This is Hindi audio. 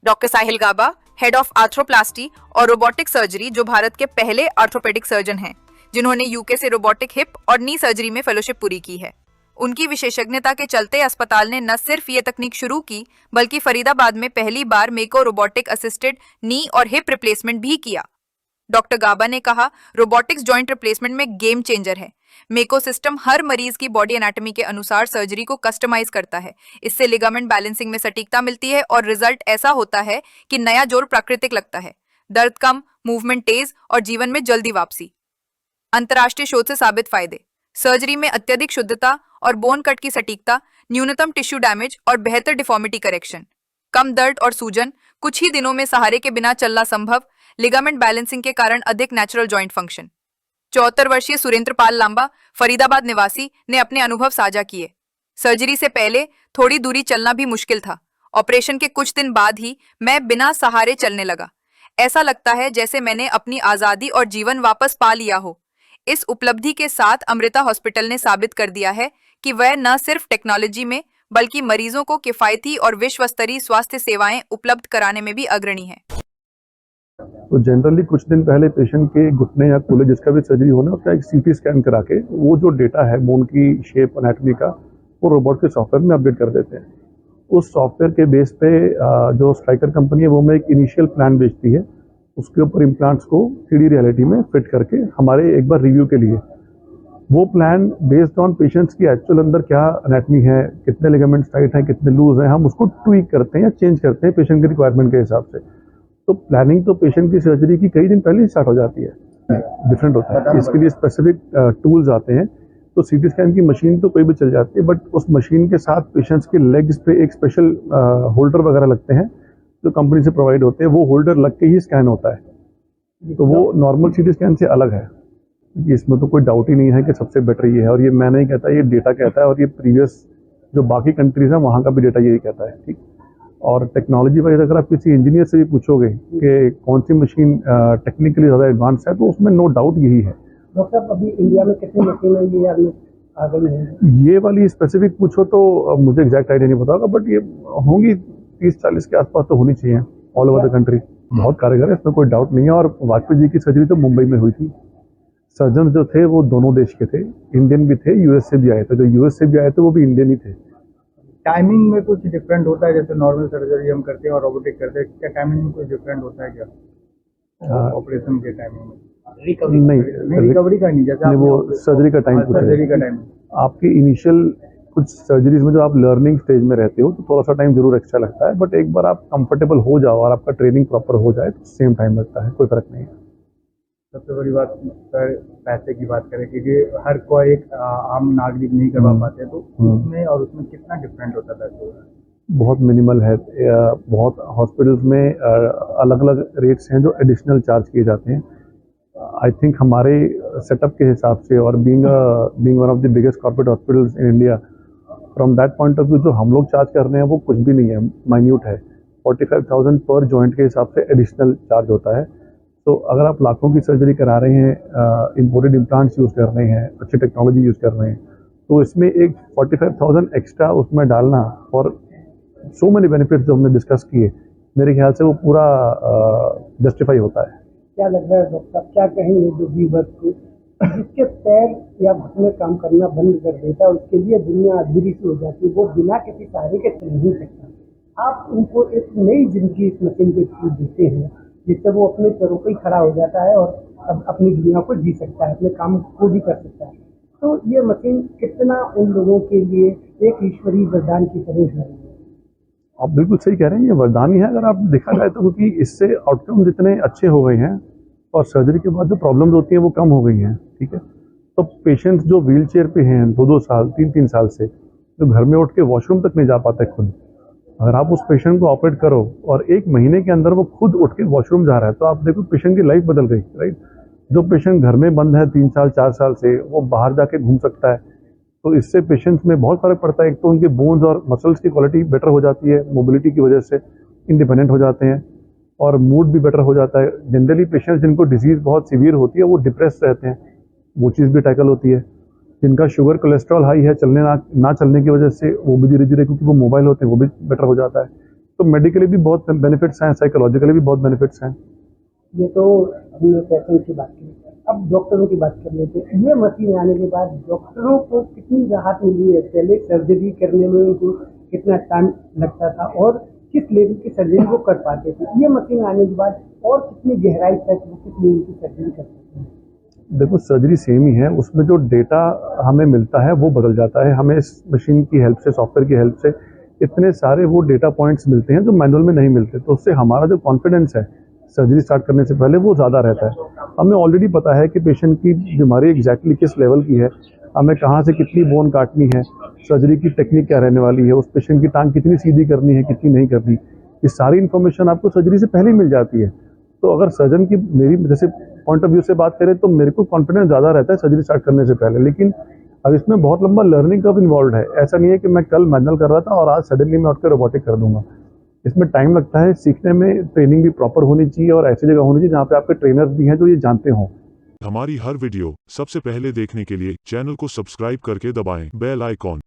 Doctor Sahil Gaba, head of arthroplasty और रोबोटिक सर्जरी, जो भारत के पहले आर्थोपेडिक सर्जन हैं, जिन्होंने यूके से रोबोटिक हिप और नी सर्जरी में फेलोशिप पूरी की है। उनकी विशेषज्ञता के चलते अस्पताल ने न सिर्फ ये तकनीक शुरू की, बल्कि फरीदाबाद में पहली बार मेको रोबोटिक असिस्टेड नी और हिप रिप्लेसमेंट भी किया। डॉक्टर गाबा ने कहा, रोबोटिक्स जॉइंट रिप्लेसमेंट में गेम चेंजर है। मेको सिस्टम हर मरीज की बॉडी एनाटॉमी के अनुसार सर्जरी को कस्टमाइज करता है। इससे लिगामेंट बैलेंसिंग में सटीकता मिलती है और रिजल्ट ऐसा होता है कि नया जोड़ प्राकृतिक लगता है। दर्द कम, मूवमेंट तेज और जीवन में जल्दी वापसी। अंतर्राष्ट्रीय शोध से साबित फायदे। सर्जरी में अत्यधिक शुद्धता और बोन कट की सटीकता, न्यूनतम टिश्यू डैमेज और बेहतर डिफॉर्मिटी करेक्शन। कम दर्द और सूजन, कुछ ही दिनों में सहारे के बिना चलना संभव। लिगामेंट बैलेंसिंग के कारण अधिक नेचुरल जॉइंट फंक्शन। 74 वर्षीय सुरेंद्र पाल लांबा, फरीदाबाद निवासी, ने अपने अनुभव साझा किए। सर्जरी से पहले थोड़ी दूरी चलना भी मुश्किल था। ऑपरेशन के कुछ दिन बाद ही मैं बिना सहारे चलने लगा। ऐसा लगता है जैसे मैंने अपनी आजादी और जीवन वापस पा लिया हो। इस उपलब्धि के साथ अमृता हॉस्पिटल ने साबित कर दिया है कि वह न सिर्फ टेक्नोलॉजी में, बल्कि मरीजों को किफायती और विश्व स्तरीय स्वास्थ्य सेवाएं उपलब्ध कराने में भी अग्रणी है। तो जनरली कुछ दिन पहले पेशेंट के घुटने या कूल्हे जिसका भी सर्जरी होना, उसका एक सीटी स्कैन करा के वो जो डेटा है बोन की शेप एनाटॉमी का, वो रोबोट के सॉफ्टवेयर में अपडेट कर देते हैं। उस सॉफ्टवेयर के बेस पे जो स्ट्राइकर कंपनी है वो हमें एक इनिशियल प्लान बेचती है। उसके ऊपर इम्प्लांट्स को 3D रियलिटी में फिट करके हमारे एक बार रिव्यू के लिए, वो प्लान बेस्ड ऑन पेशेंट्स की एक्चुअल अंदर क्या एनाटॉमी है, कितने लिगामेंट्स टाइट हैं, कितने लूज हैं, हम उसको ट्वीक करते हैं या चेंज करते हैं पेशेंट की रिक्वायरमेंट के हिसाब से। तो प्लानिंग तो पेशेंट की सर्जरी की कई दिन पहले ही स्टार्ट हो जाती है। डिफरेंट होता है, इसके लिए स्पेसिफिक टूल्स आते हैं। तो सीटी स्कैन की मशीन तो कोई भी चल जाती है, बट उस मशीन के साथ पेशेंट्स के लेग्स पे एक स्पेशल होल्डर वगैरह लगते हैं जो कंपनी से प्रोवाइड होते हैं। वो होल्डर लग के ही स्कैन होता है। तो वो नॉर्मल सीटी स्कैन से अलग है। इसमें तो कोई डाउट ही नहीं है कि सबसे बेटर ये है। और ये मैं नहीं कहता, ये डेटा कहता है, और ये प्रीवियस जो बाकी कंट्रीज हैं वहाँ का भी डेटा यही कहता है। ठीक। और टेक्नोलॉजी वाइज अगर आप किसी इंजीनियर से भी पूछोगे कि कौन सी मशीन टेक्निकली ज़्यादा एडवांस है, तो उसमें नो डाउट यही है। डॉक्टर साहब, अभी इंडिया में कितनी मशीनें ये आ गई हैं? ये वाली स्पेसिफिक पूछो तो मुझे एग्जैक्ट आइडिया नहीं पता होगा, बट ये होंगी 30-40 के आसपास तो होनी चाहिए ऑल ओवर द कंट्री। बहुत कारगर है, इसमें कोई डाउट नहीं है। और वाजपेयी जी की सर्जरी तो मुंबई में हुई थी। सर्जन जो थे वो दोनों देश के थे, इंडियन भी थे, यूएस से भी आए थे। जो यूएस से भी आए थे वो भी इंडियन ही थे। टाइमिंग में कुछ डिफरेंट होता है? जैसे नॉर्मल सर्जरी हम करते हैं और रोबोटिक करते हैं, क्या टाइमिंग में कुछ डिफरेंट होता है क्या ऑपरेशन के टाइमिंग में? नहीं, रिकवरी का नहीं, जैसे वो सर्जरी का टाइम, सर्जरी का टाइम आपकी इनिशियल कुछ सर्जरीज में जो आप लर्निंग स्टेज में रहते हो तो थोड़ा सा टाइम जरूर एक्स्ट्रा लगता है, बट एक बार आप कंफर्टेबल हो जाओ और आपका ट्रेनिंग प्रॉपर हो जाए तो सेम टाइम लगता है, कोई फर्क नहीं है। सबसे बड़ी बात सर पैसे की बात करें, क्योंकि हर कोई एक आम नागरिक नहीं करवा पाते, तो उसमें और उसमें कितना डिफरेंट होता है? बहुत मिनिमल है। बहुत हॉस्पिटल्स में अलग अलग रेट्स हैं जो एडिशनल चार्ज किए जाते हैं। आई थिंक हमारे सेटअप के हिसाब से, और being one of the biggest corporate hospitals in India, from that point of view जो हम लोग चार्ज कर रहे हैं वो कुछ भी नहीं है, माइन्यूट है। 45,000 पर जॉइंट के हिसाब से एडिशनल चार्ज होता है। तो अगर आप लाखों की सर्जरी करा रहे हैं, इम्पोर्टेड इम्प्लांट्स यूज़ कर रहे हैं, अच्छी टेक्नोलॉजी यूज़ कर रहे हैं, तो इसमें एक 45,000 एक्स्ट्रा उसमें डालना और सो मेनी बेनिफिट्स जो हमने डिस्कस किए, मेरे ख्याल से वो पूरा जस्टिफाई होता है। क्या लग रहा है डॉक्टर, क्या कहेंगे जो व्यूअर्स को जिसके पैर या घुटने काम करना बंद कर देता है, उसके लिए दुनिया अधूरी सी हो जाती है, वो बिना किसी सहारे के चल नहीं सकता। आप उनको एक नई जिंदगी इस मशीन के थ्रू देते हैं, जिससे वो अपने पैरों पर ही खड़ा हो जाता है और अब अपनी दुनिया को जी सकता है, अपने काम को भी कर सकता है। तो ये मशीन कितना उन लोगों के लिए एक ईश्वरीय वरदान की तरह है। आप बिल्कुल सही कह रहे हैं, ये वरदान ही है अगर आप देखा जाए तो, क्योंकि इससे आउटकम जितने अच्छे हो गए हैं और सर्जरी के बाद जो प्रॉब्लम्स होती हैं वो कम हो गई हैं। ठीक है। तो पेशेंट्स जो व्हील चेयर पे हैं 2-2 साल 3-3 साल से, जो घर में उठ के वॉशरूम तक नहीं जा पाते खुद, अगर आप उस पेशेंट को ऑपरेट करो और 1 महीने के अंदर वो खुद उठ के वॉशरूम जा रहा है, तो आप देखो पेशेंट की लाइफ बदल गई। राइट। जो पेशेंट घर में बंद है 3 साल 4 साल से, वो बाहर जाके घूम सकता है। तो इससे पेशेंट्स में बहुत फर्क पड़ता है। एक तो उनके बोन्स और मसल्स की क्वालिटी बेटर हो जाती है, मोबिलिटी की वजह से इंडिपेंडेंट हो जाते हैं, और मूड भी बेटर हो जाता है। जनरली पेशेंट्स जिनको डिजीज़ बहुत सीवियर होती है वो डिप्रेस रहते हैं, वो चीज़ भी टैकल होती है। जिनका शुगर कोलेस्ट्रॉल हाई है, चलने ना चलने की वजह से, वो भी धीरे धीरे, क्योंकि वो मोबाइल होते हैं, वो भी बेटर हो जाता है। तो मेडिकली भी बहुत बेनिफिट्स हैं, साइकोलॉजिकली भी बहुत बेनिफिट्स हैं। ये तो हमने पेशेंट की बात की, अब डॉक्टरों की बात कर लेते हैं। ये मशीन आने के बाद डॉक्टरों को कितनी राहत मिली है? पहले सर्जरी करने में उनको कितना टाइम लगता था और किस लेवल की सर्जरी वो कर पाते थे? ये मशीन आने के बाद और कितनी गहराई तक वो किस लेवल की सर्जरी कर सकते हैं? देखो सर्जरी सेम ही है, उसमें जो डेटा हमें मिलता है वो बदल जाता है। हमें इस मशीन की हेल्प से, सॉफ्टवेयर की हेल्प से इतने सारे वो डेटा पॉइंट्स मिलते हैं जो मैनुअल में नहीं मिलते, तो उससे हमारा जो कॉन्फिडेंस है सर्जरी स्टार्ट करने से पहले वो ज़्यादा रहता है। हमें ऑलरेडी पता है कि पेशेंट की बीमारी एग्जैक्टली किस लेवल की है, हमें कहाँ से कितनी बोन काटनी है, सर्जरी की टेक्निक क्या रहने वाली है, उस पेशेंट की टांग कितनी सीधी करनी है, कितनी नहीं करनी, ये सारी इन्फॉर्मेशन आपको सर्जरी से पहले ही मिल जाती है। तो अगर सर्जन की मेरी जैसे पॉइंट ऑफ व्यू से बात करें तो मेरे को कॉन्फिडेंस ज़्यादा रहता है सर्जरी स्टार्ट करने से पहले। लेकिन अब इसमें बहुत लंबा लर्निंग कर्व इन्वॉल्व है। ऐसा नहीं है कि मैं कल मैनुअल कर रहा था और आज सडनली मैं उठकर रोबोटिक कर दूंगा। इसमें टाइम लगता है, सीखने में ट्रेनिंग भी प्रॉपर होनी चाहिए और ऐसी जगह होनी चाहिए जहाँ पे आपके ट्रेनर्स भी हैं जो ये जानते हों। हमारी हर वीडियो सबसे पहले देखने के लिए चैनल को सब्सक्राइब करके दबाएं बेल आइकॉन।